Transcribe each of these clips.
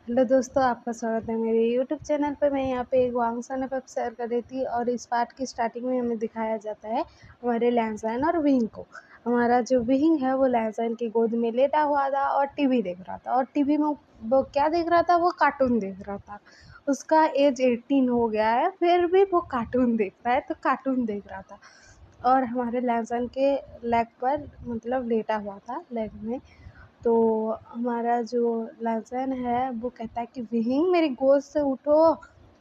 Hello दोस्तों, आपका स्वागत है मेरे यूट्यूब चैनल पर। मैं यहाँ पे एक वांगसन एफ शेयर कर रही थी और इस पार्ट की स्टार्टिंग में हमें दिखाया जाता है हमारे लैंसैन और विंग को। हमारा जो विंग है वो लैंसैन की गोद में लेटा हुआ था और टीवी देख रहा था। और टीवी में वो क्या देख रहा था? वो कार्टून देख रहा था। उसका एज 18 हो गया है, फिर भी वो कार्टून देखता है, तो कार्टून देख रहा था। और हमारे लैंसैन के लेग पर मतलब लेटा हुआ था, लेग में। तो हमारा जो लहसुन है वो कहता है कि विहिंग मेरी गोद से उठो,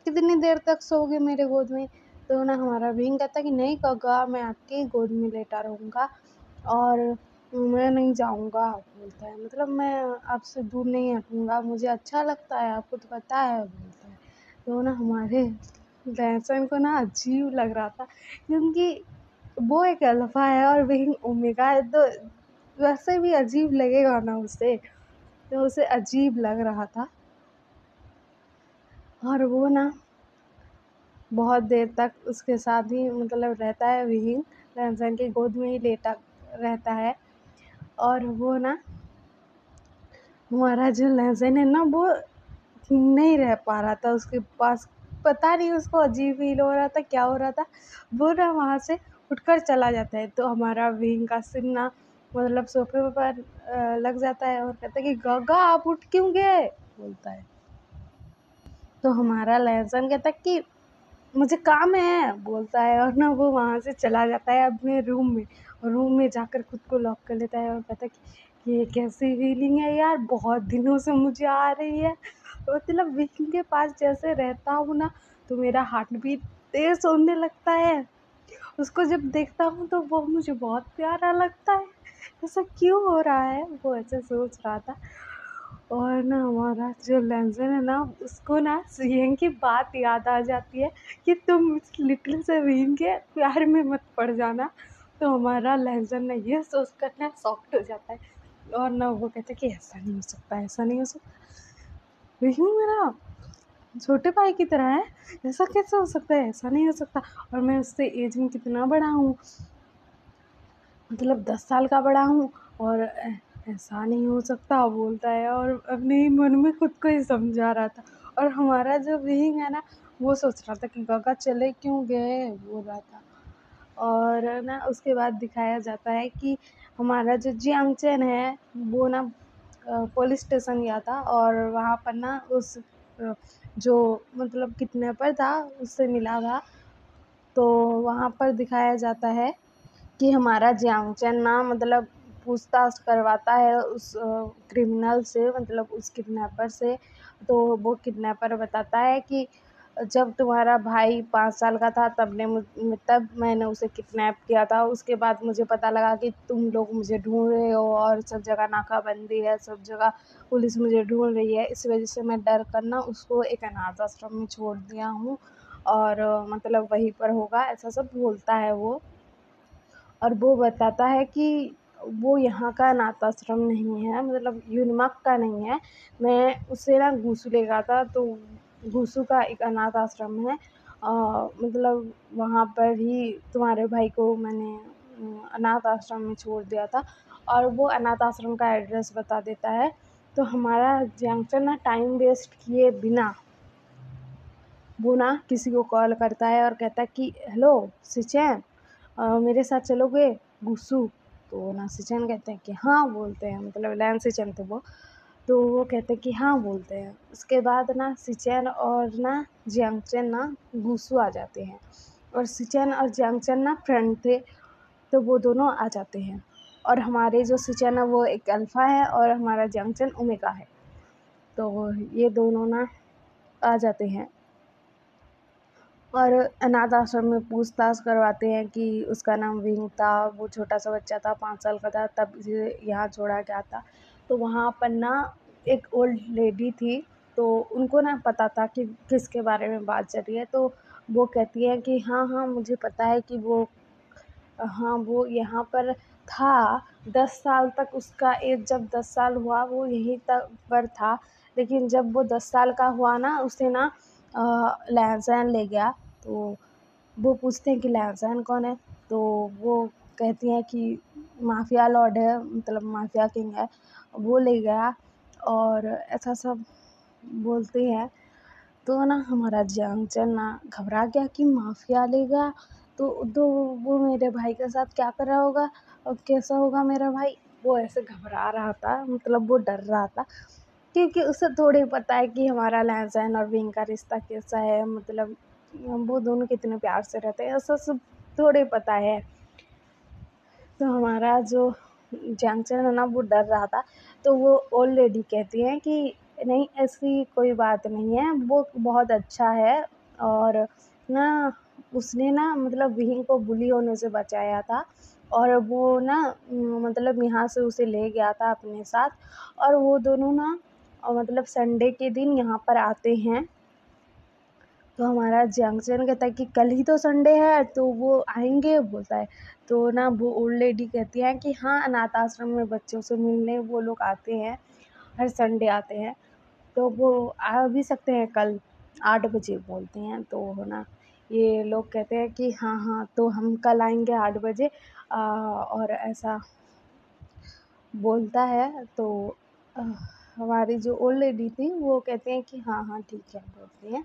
कितनी देर तक सोओगे मेरे गोद में? तो ना हमारा विहिंग कहता है कि नहीं गगा, मैं आपकी गोद में लेटा रहूँगा और मैं नहीं जाऊँगा, बोलता है। मतलब मैं आपसे दूर नहीं हटूँगा, मुझे अच्छा लगता है, आपको तो पता है, बोलता है। तो ना हमारे लहसुन को ना अजीब लग रहा था, क्योंकि वो एक अल्फ़ा है और विहिंग ओमेगा है, तो वैसे भी अजीब लगेगा ना उसे, तो उसे अजीब लग रहा था। और वो ना बहुत देर तक उसके साथ ही मतलब रहता है, विहिंग लहसुन की गोद में ही लेटा रहता है। और वो ना हमारा जो लहसुन है ना वो नहीं रह पा रहा था उसके पास। पता नहीं उसको अजीब फ़ील हो रहा था, क्या हो रहा था। वो ना वहाँ से उठकर चला जाता है, तो हमारा विंग का सिर ना मतलब सोफ़े पर लग जाता है और कहता है कि गगा आप उठ क्यों गए? बोलता है। तो हमारा लहसुन कहता है कि मुझे काम है, बोलता है। और ना वो वहाँ से चला जाता है अपने रूम में, और रूम में जाकर खुद को लॉक कर लेता है और कहता है कि ये कैसी फीलिंग है यार, बहुत दिनों से मुझे आ रही है। मतलब विकी के पास जैसे रहता हूँ ना, तो मेरा हार्ट बीट तेज़ होने लगता है। उसको जब देखता हूँ तो वो मुझे बहुत प्यारा लगता है। ऐसा क्यों हो रहा है? वो ऐसे सोच रहा था। और ना हमारा जो लहसुन है ना, उसको ना सिंह की बात याद आ जाती है कि तुम इस लिटिल से बहन के प्यार में मत पड़ जाना। तो हमारा लहसुन ना ये सोचकर ना सॉफ्ट हो जाता है, और ना वो कहता है कि ऐसा नहीं हो सकता, ऐसा नहीं हो सकता, बहन मेरा छोटे भाई की तरह है, ऐसा कैसे हो सकता है? ऐसा नहीं हो सकता। और मैं उससे एज में कितना बड़ा हूँ, मतलब 10 साल का बड़ा हूँ, और ऐसा नहीं हो सकता, बोलता है। और अपने ही मन में खुद को ही समझा रहा था। और हमारा जो विंग है ना, वो सोच रहा था कि गगा चले क्यों गए, बोल रहा था। और ना उसके बाद दिखाया जाता है कि हमारा जो जियांगचैन है वो ना पुलिस स्टेशन गया था, और वहाँ पर ना उस जो मतलब किडनैपर था उससे मिला था। तो वहाँ पर दिखाया जाता है कि हमारा जियांगचैन ना मतलब पूछताछ करवाता है उस क्रिमिनल से, मतलब उस किडनैपर से। तो वो किडनैपर बताता है कि जब तुम्हारा भाई 5 साल का था तब मैंने उसे किडनैप किया था। उसके बाद मुझे पता लगा कि तुम लोग मुझे ढूँढ रहे हो और सब जगह नाकाबंदी है, सब जगह पुलिस मुझे ढूँढ रही है। इस वजह से मैं डर कर ना उसको एक अनाथ आश्रम में छोड़ दिया हूँ, और मतलब वहीं पर होगा, ऐसा सब बोलता है वो। और वो बताता है कि वो यहाँ का अनाथ आश्रम नहीं है, मतलब यूनमक का नहीं है। मैं उससे ना घूसू ले गया था, तो घूसू का एक अनाथ आश्रम है। मतलब वहाँ पर ही तुम्हारे भाई को मैंने अनाथ आश्रम में छोड़ दिया था। और वो अनाथ आश्रम का एड्रेस बता देता है। तो हमारा जंक्शन ना टाइम वेस्ट किए बिना वो ना किसी को कॉल करता है और कहता है कि हेलो सिचैन, मेरे साथ चलोगे गुस्सू? तो ना सिचैन कहते हैं कि हाँ, बोलते हैं, मतलब लैन सिचैन थे वो। तो वो कहते हैं कि हाँ, बोलते हैं। उसके बाद ना सिचैन और ना जियांगचैन ना गुस्सू आ जाते हैं, और सिचैन और जियांगचैन ना फ्रेंड थे, तो वो दोनों आ जाते हैं। और हमारे जो सिचैन है वो एक अल्फ़ा है और हमारा जियांगचैन ओमेगा है। तो ये दोनों ना आ जाते हैं और अनाथ आश्रम में पूछताछ करवाते हैं कि उसका नाम विंग था, वो छोटा-सा बच्चा था, 5 साल का था, तब इसे यहाँ छोड़ा गया था। तो वहाँ पर ना एक ओल्ड लेडी थी, तो उनको ना पता था कि किसके बारे में बात चल रही है। तो वो कहती है कि हाँ, हाँ, मुझे पता है कि हाँ, वो यहाँ पर था। 10 साल तक उसका एज, जब 10 साल हुआ वो यहीं तक पर था। लेकिन जब वो 10 साल का हुआ ना, उसे ना लहसैन ले गया। तो वो पूछते हैं कि लहसैन कौन है? तो वो कहती हैं कि माफिया लॉर्ड है, मतलब माफिया किंग है, वो ले गया। और ऐसा सब बोलते हैं। तो ना हमारा जियांगचन ना घबरा गया कि माफ़िया लेगा तो वो मेरे भाई के साथ क्या कर रहा होगा और कैसा होगा मेरा भाई। वो ऐसे घबरा रहा था, मतलब वो डर रहा था, क्योंकि उसे थोड़ी पता है कि हमारा लहज़न और विंग का रिश्ता कैसा है, मतलब वो दोनों कितने प्यार से रहते हैं, ऐसा सब थोड़ी पता है। तो हमारा जो जैंगचन है ना वो डर रहा था। तो वो ओल्ड लेडी कहती हैं कि नहीं, ऐसी कोई बात नहीं है, वो बहुत अच्छा है और ना उसने ना मतलब विहिंग को बुली होने से बचाया था और वो ना मतलब यहाँ से उसे ले गया था अपने साथ। और वो दोनों ना मतलब संडे के दिन यहाँ पर आते हैं। तो हमारा जंक्शन कहता है कि कल ही तो संडे है तो वो आएँगे, बोलता है। तो ना वो ओल्ड लेडी कहती हैं कि हाँ, अनाथ आश्रम में बच्चों से मिलने वो लोग आते हैं, हर संडे आते हैं। तो वो आ भी सकते हैं कल 8 बजे, बोलते हैं। तो ना ये लोग कहते हैं कि हाँ, हाँ, तो हम कल आएँगे 8 बजे और ऐसा बोलता है। तो अ, हमारी जो ओल्ड लेडी थी वो कहते हैं कि हाँ, हाँ, ठीक है, बोलती हैं।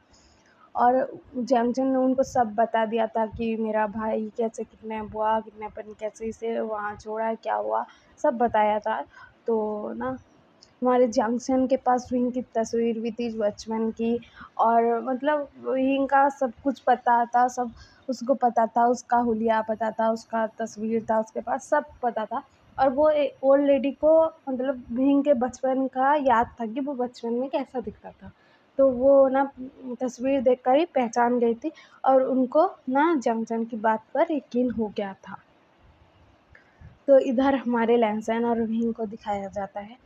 और जैमचंद ने उनको सब बता दिया था कि मेरा भाई कैसे किडनैप हुआ, किडनैपर कैसे इसे वहाँ छोड़ा, क्या हुआ, सब बताया था। तो ना हमारे जंक्शन के पास विंग की तस्वीर भी थी बचपन की, और मतलब विंग का सब कुछ पता था, सब उसको पता था, उसका हुलिया पता था, उसका तस्वीर था उसके पास, सब पता था। और वो ओल्ड लेडी को मतलब विंग के बचपन का याद था कि वो बचपन में कैसा दिखता था। तो वो ना तस्वीर देखकर ही पहचान गई थी और उनको ना जंक्शन की बात पर यकीन हो गया था। तो इधर हमारे लैंसन और विंग को दिखाया जाता है।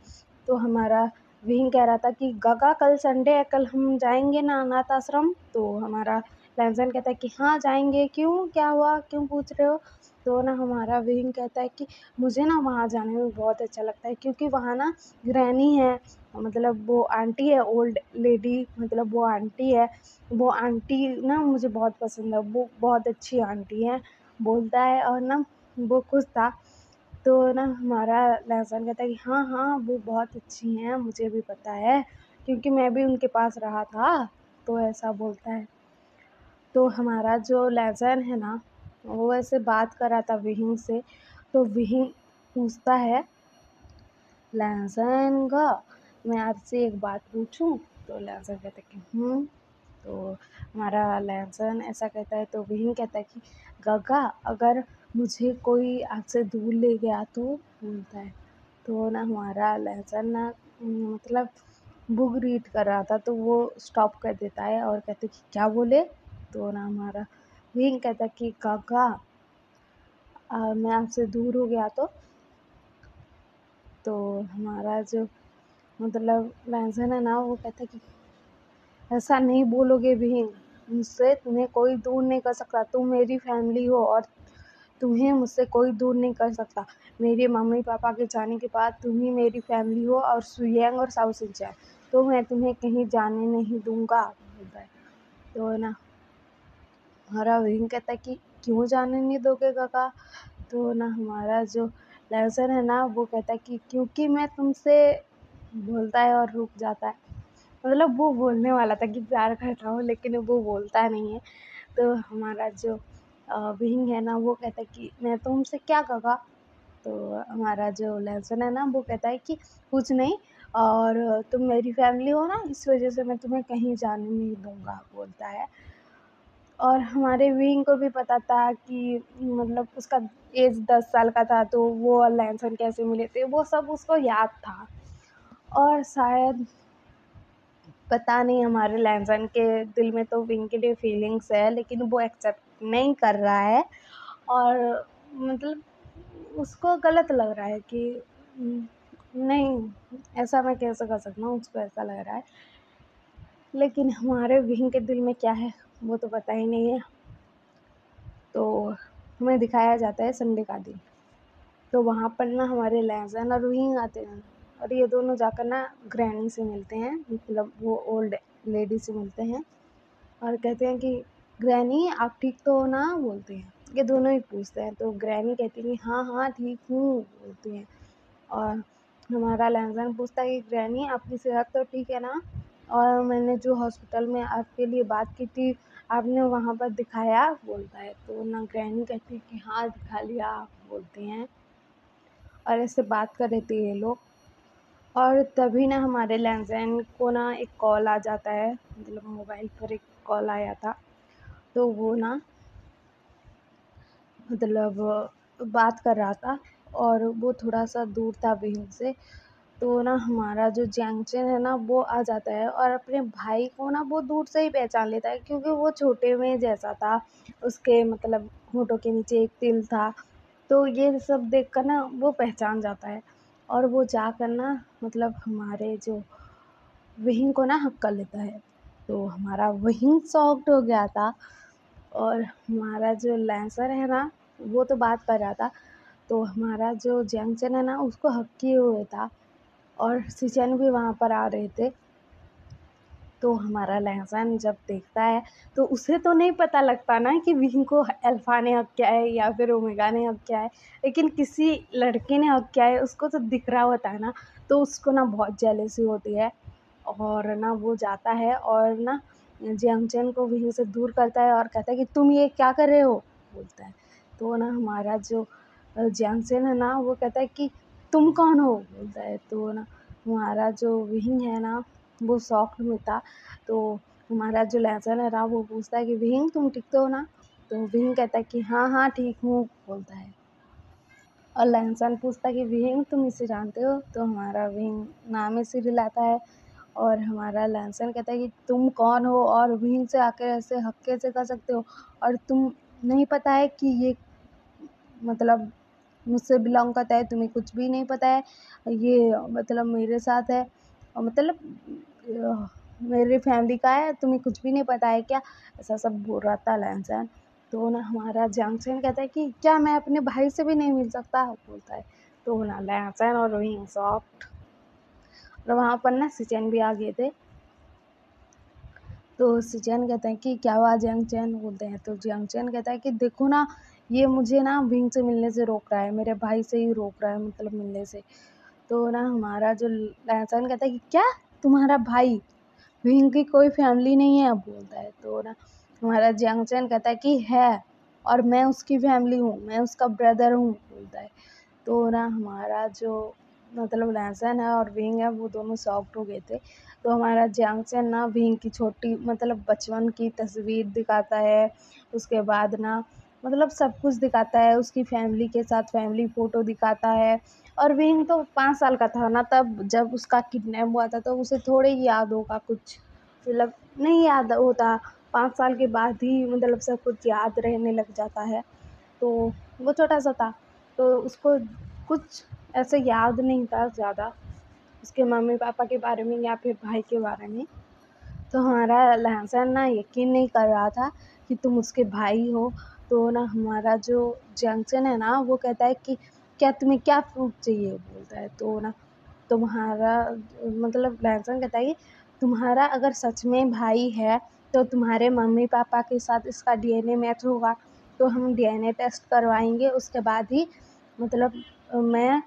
तो हमारा विंग कह रहा था कि गगा कल संडे है, कल हम जाएंगे ना अनाथ आश्रम। तो हमारा लैंसन कहता है कि हाँ जाएंगे, क्यों, क्या हुआ, क्यों पूछ रहे हो। तो ना हमारा विंग कहता है कि मुझे ना वहाँ जाने में बहुत अच्छा लगता है, क्योंकि वहाँ ना ग्रैनी है, मतलब वो आंटी है, ओल्ड लेडी, मतलब वो आंटी है। वो आंटी ना मुझे बहुत पसंद है, वो बहुत अच्छी आंटी है, बोलता है। और ना वो खुश था। तो ना हमारा लहसुन कहता है कि हाँ, हाँ, वो बहुत अच्छी हैं, मुझे भी पता है, क्योंकि मैं भी उनके पास रहा था। तो ऐसा बोलता है। तो हमारा जो लहसुन है ना, वो ऐसे बात कर रहा था विहिंग से। तो विहिंग पूछता है लहसुन का, मैं आपसे एक बात पूछूं। तो लहसुन कहता है कि। तो हमारा लहसुन ऐसा कहता है। तो विहिंग कहता है कि गगा, अगर मुझे कोई आपसे दूर ले गया तो, बोलता है। तो ना हमारा लहसुन ना मतलब बुक रीड कर रहा था, तो वो स्टॉप कर देता है और कहते कि क्या बोले। तो ना हमारा विहिंग कहता है कि गगा, मैं आपसे दूर हो गया तो हमारा जो मतलब लहसुन है ना वो कहता है कि ऐसा नहीं बोलोगे विहीन, मुझसे तुम्हें कोई दूर नहीं कर सकता, तुम मेरी फैमिली हो और तुम्हें मुझसे कोई दूर नहीं कर सकता। मेरे मम्मी पापा के जाने के बाद तुम ही मेरी फैमिली हो और सुयंग और साउथ सिंचाई, तो मैं तुम्हें कहीं जाने नहीं दूंगा, बोलता है। तो ना हमारा विंग कहता है कि क्यों जाने नहीं दोगे काका। तो ना हमारा जो लहसुन है ना वो कहता है कि क्योंकि मैं तुमसे, बोलता है और रुक जाता है। मतलब वो बोलने वाला था कि प्यार करता हूँ, लेकिन वो बोलता नहीं है। तो हमारा जो विंग है ना वो कहता है कि मैं तुमसे क्या कहूँगा। तो हमारा जो लहसुन है ना वो कहता है कि कुछ नहीं, और तुम मेरी फैमिली हो ना, इस वजह से मैं तुम्हें कहीं जाने नहीं दूंगा, बोलता है। और हमारे विंग को भी पता था कि मतलब उसका एज 10 साल का था, तो वो और लहसुन कैसे मिले थे वो सब उसको याद था। और शायद पता नहीं, हमारे लहसुन के दिल में तो विंग के लिए फीलिंग्स है, लेकिन वो एक्सेप्ट नहीं कर रहा है। और मतलब उसको गलत लग रहा है कि नहीं, ऐसा मैं कैसे कर सकता हूँ, उसको ऐसा लग रहा है। लेकिन हमारे विंग के दिल में क्या है वो तो पता ही नहीं है। तो हमें दिखाया जाता है संडे का दिन। तो वहाँ पर ना हमारे लहसुन और विंग आते हैं, और ये दोनों जाकर ना ग्रैनी से मिलते हैं, मतलब वो ओल्ड लेडी से मिलते हैं और कहते हैं कि ग्रैनी आप ठीक तो हो ना, बोलते हैं। ये दोनों ही पूछते हैं। तो ग्रैनी कहती है कि हाँ, हाँ, ठीक हूँ, बोलती हैं। और हमारा लहसुन पूछता है कि ग्रैनी आपकी सेहत तो ठीक है ना। और मैंने जो हॉस्पिटल में आपके लिए बात की थी, आपने वहाँ पर दिखाया? बोलता है। तो ना ग्रैनी कहती है कि हाँ दिखा लिया, बोलती हैं। और ऐसे बात कर रहे थे ये लोग, और तभी ना हमारे लैंसैन को ना एक कॉल आ जाता है, मतलब मोबाइल पर एक कॉल आया था। तो वो ना मतलब बात कर रहा था, और वो थोड़ा सा दूर था विंग से। तो ना हमारा जो जैंगचेन है ना वो आ जाता है, और अपने भाई को ना वो दूर से ही पहचान लेता है, क्योंकि वो छोटे में जैसा था, उसके मतलब होठों के नीचे एक तिल था। तो ये सब देखकर ना वो पहचान जाता है, और वो जाकर ना मतलब हमारे जो वहीम को ना हक कर लेता है। तो हमारा वहीम शॉक्ड हो गया था, और हमारा जो लैंसर है ना वो तो बात कर रहा था। तो हमारा जो जैंगचन है ना उसको हक किए हुए था, और सिचेन भी वहाँ पर आ रहे थे। तो हमारा लहसन जब देखता है, तो उसे तो नहीं पता लगता ना कि विंग को अल्फा ने हक किया है या फिर ओमेगा ने हक किया है, लेकिन किसी लड़के ने हक किया है उसको तो दिख रहा होता है ना। तो उसको ना बहुत जेलसी होती है, और ना वो जाता है और ना जियांगचैन को विंग से दूर करता है, और कहता है कि तुम ये क्या कर रहे हो, बोलता है। तो ना हमारा जो जियांगचैन है ना वो कहता है कि तुम कौन हो, बोलता है। तो ना हमारा जो विंग है ना वो शॉक्ड में था। तो हमारा जो लहसन है ना वो पूछता है कि विंग तुम ठीक तो हो ना? तो विंग कहता है कि हाँ हाँ ठीक हूँ, बोलता है। और लहसन पूछता है कि विंग तुम इसे जानते हो? तो हमारा विंग नाम से दिलाता है, और हमारा लहसन कहता है कि तुम कौन हो, और विंग से आकर ऐसे हक कैसे कर सकते हो, और तुम नहीं पता है कि ये मतलब मुझसे बिलोंग करता है, तुम्हें कुछ भी नहीं पता है, ये मतलब मेरे साथ है, और मतलब मेरी फैमिली का है, तुम्हें कुछ भी नहीं पता है क्या? ऐसा सब बोल रहा था लैंसन। तो ना हमारा जैंगचैन कहता है कि क्या मैं अपने भाई से भी नहीं मिल सकता, बोलता है। तो ना लैंसन और विंग सॉफ्ट, और वहाँ पर ना सिचेन भी आ गए थे। तो सिचेन कहते हैं कि क्या हुआ जियांगचैन, बोलते हैं। तो जियांगचैन कहता है कि देखो ना, ये मुझे ना विंग से मिलने से रोक रहा है, मेरे भाई से ही रोक रहा है, मतलब मिलने से। तो ना हमारा जो लहसन कहता है कि क्या, तुम्हारा भाई? विंग की कोई फैमिली नहीं है, बोलता है। तो ना हमारा जियांगचैन कहता है कि है, और मैं उसकी फैमिली हूँ, मैं उसका ब्रदर हूँ, बोलता है। तो ना हमारा जो मतलब लहसन है और विंग है वो दोनों शॉक्ड हो गए थे। तो हमारा जियांगचैन ना विंग की छोटी मतलब बचपन की तस्वीर दिखाता है, उसके बाद ना मतलब सब कुछ दिखाता है, उसकी फैमिली के साथ फैमिली फ़ोटो दिखाता है। और विंग तो 5 साल का था ना तब, जब उसका किडनैप हुआ था, तो उसे थोड़े ही याद होगा कुछ, मतलब नहीं याद होता। 5 साल के बाद ही मतलब सब कुछ याद रहने लग जाता है। तो वो छोटा-सा था, तो उसको कुछ ऐसे याद नहीं था ज़्यादा, उसके मम्मी-पापा के बारे में या फिर भाई के बारे में। तो हमारा लहसन ना यकीन नहीं कर रहा था कि तुम उसके भाई हो। तो ना हमारा जो जंक्शन है ना वो कहता है कि क्या तुम्हें क्या प्रूफ़ चाहिए, बोलता है। तो ना तुम्हारा मतलब लहसन कहता है कि तुम्हारा अगर सच में भाई है, तो तुम्हारे मम्मी-पापा के साथ इसका डीएनए मैच होगा, तो हम डीएनए टेस्ट करवाएँगे, उसके बाद ही मतलब मैं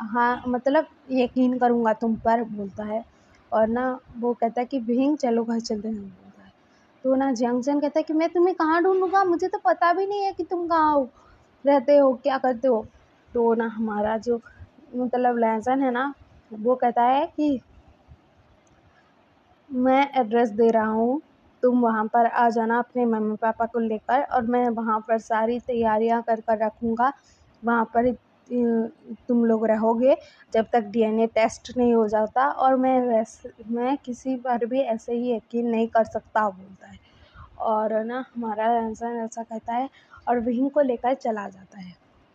हाँ, मतलब यकीन करूँगा तुम पर, बोलता है। और ना वो कहता है कि विहिंग चलो घर चलते हैं, बोलता है। तो ना जियांगचैन कहता है कि मैं तुम्हें कहाँ ढूँढूँगा? मुझे तो पता भी नहीं है कि तुम कहाँ हो, रहते हो, क्या करते हो? तो ना हमारा जो मतलब लहसन है ना वो कहता है कि मैं एड्रेस दे रहा हूँ, तुम वहाँ पर आ जाना अपने मम्मी-पापा को लेकर, और मैं वहाँ पर सारी तैयारियाँ कर कर रखूँगा। वहाँ पर तुम लोग रहोगे जब तक डीएनए टेस्ट नहीं हो जाता, और मैं किसी पर भी ऐसे ही यकीन नहीं कर सकता, बोलता है। और ना हमारा लहसन ऐसा कहता है, और विहिंग को लेकर चला जाता है।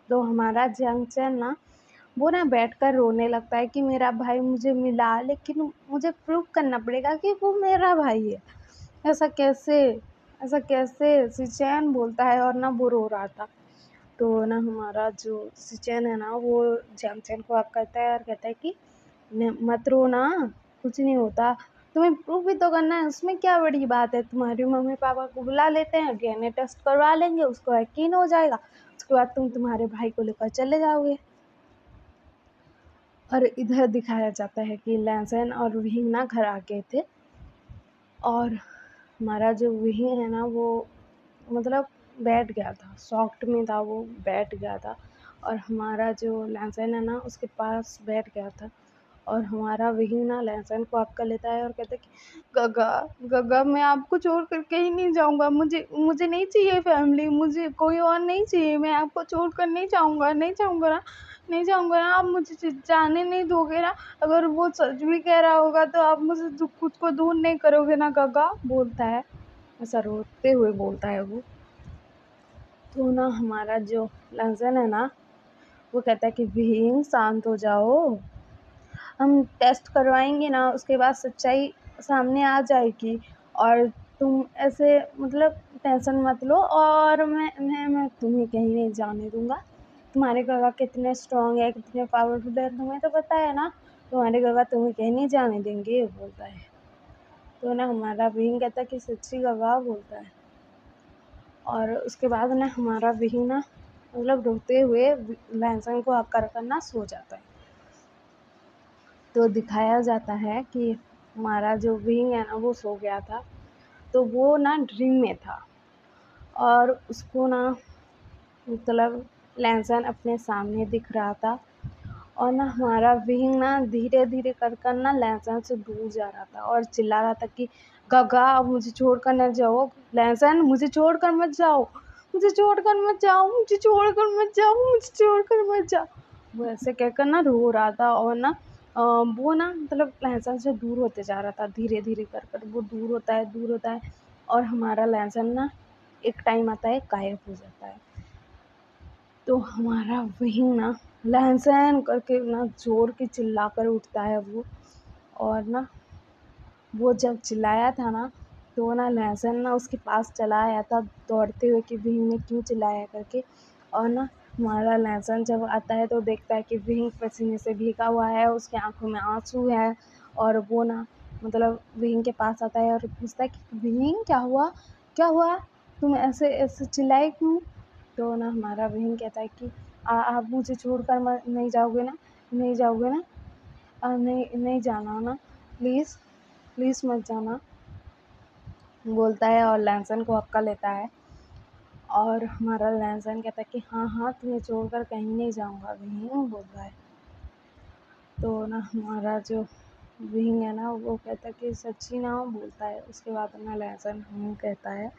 तो हमारा जियांगचैन ना वो ना बैठकर रोने लगता है कि मेरा भाई मुझे मिला, लेकिन मुझे प्रूव करना पड़ेगा कि वो मेरा भाई है। ऐसा कैसे, ऐसा कैसे? सिचैन बोलता है, और ना वो रो रहा था। तो ना हमारा जो सिचैन है ना वो जियांगचैन को हग करता है और कहता है कि मत रो ना, कुछ नहीं होता, तुम्हें प्रूव भी तो करना है, उसमें क्या बड़ी बात है? तुम्हारे मम्मी पापा को बुला लेते हैं, डीएनए टेस्ट करवा लेंगे, उसको यकीन हो जाएगा, उसके बाद तुम तुम्हारे भाई को लेकर चले जाओगे। और इधर दिखाया जाता है कि लैंसन और विहिंग ना घर आ गए थे, और हमारा जो विही है ना वो मतलब बैठ गया था, शॉक्ड में था वो, बैठ गया था। और हमारा जो लहसुन है ना उसके पास बैठ गया था। और हमारा विही ना लहसुन को हक कर लेता है और कहता है कि गगा गगा मैं आपको छोड़ कर कहीं नहीं जाऊँगा, मुझे मुझे नहीं चाहिए फैमिली, मुझे कोई और नहीं चाहिए, मैं आपको छोड़ कर नहीं जाऊँगा, नहीं जाऊँगा ना, नहीं जाऊँगा ना, आप मुझे जाने नहीं दोगे ना, अगर वो सच भी कह रहा होगा तो आप मुझे खुद को दूर नहीं करोगे ना गगा, बोलता है। ऐसा रोते हुए बोलता है वो। तो ना हमारा जो लहसुन है ना वो कहता है कि भीम शांत हो जाओ, हम टेस्ट करवाएंगे ना उसके बाद सच्चाई सामने आ जाएगी। और तुम ऐसे मतलब टेंशन मत लो, और मैं तुम्हें कहीं नहीं जाने दूंगा। तुम्हारे गवाह कितने स्ट्रांग है, कितने पावरफुल है, तुम्हें तो पता है ना, तुम्हारे गवाह तुम्हें कहीं नहीं जाने देंगे, बोलता है। तो ना हमारा भीम कहता है कि सच्ची गवाह, बोलता है। और उसके बाद ना हमारा विही ना मतलब रोते हुए लहसुन को आकर करना सो जाता है। तो दिखाया जाता है कि हमारा जो विही है ना वो सो गया था। तो वो ना ड्रीम में था और उसको ना मतलब लहसुन अपने सामने दिख रहा था। और ना हमारा विंग ना धीरे धीरे कर कर ना लहसुन से दूर जा रहा था और चिल्ला रहा था कि गगा अब मुझे छोड़कर न जाओ, लहसुन मुझे छोड़कर मत जाओ, मुझे छोड़कर मत जाओ, मुझे छोड़कर मत जाओ, मुझे छोड़कर मत जाओ। वो ऐसे कहकर ना रो रहा था। और ना वो ना मतलब लहसुन से दूर होते जा रहा था, धीरे धीरे कर कर वो दूर होता है, दूर होता है। और हमारा लहसुन ना एक टाइम आता है गायब हो जाता है। तो हमारा वही ना लहसुन करके ना जोर के चिल्ला कर उठता है वो। और ना वो जब चिल्लाया था ना तो ना लहसुन ना उसके पास चला आया था दौड़ते हुए कि भीम ने क्यों चिल्लाया करके। और ना हमारा लहसुन जब आता है तो देखता है कि भीम पसीने से भीगा हुआ है, उसकी आंखों में आंसू है। और वो ना मतलब भीम के पास आता है और पूछता है कि भीम क्या हुआ, क्या हुआ, तुम ऐसे ऐसे चिल्लाए क्यों। तो ना हमारा बहन कहता है कि आप मुझे छोड़कर नहीं जाओगे ना, नहीं जाओगे ना, नहीं नहीं जाना ना, प्लीज़ प्लीज़ मत जाना, बोलता है और लहसुन को हक्का लेता है। और हमारा लहसुन कहता है कि हाँ हाँ तुम्हें छोड़कर कहीं नहीं जाऊँगा बहन, बोलता है। तो ना हमारा जो विंग है ना वो कहता है कि सच्ची ना, बोलता है। उसके बाद ना लहसुन कहता है।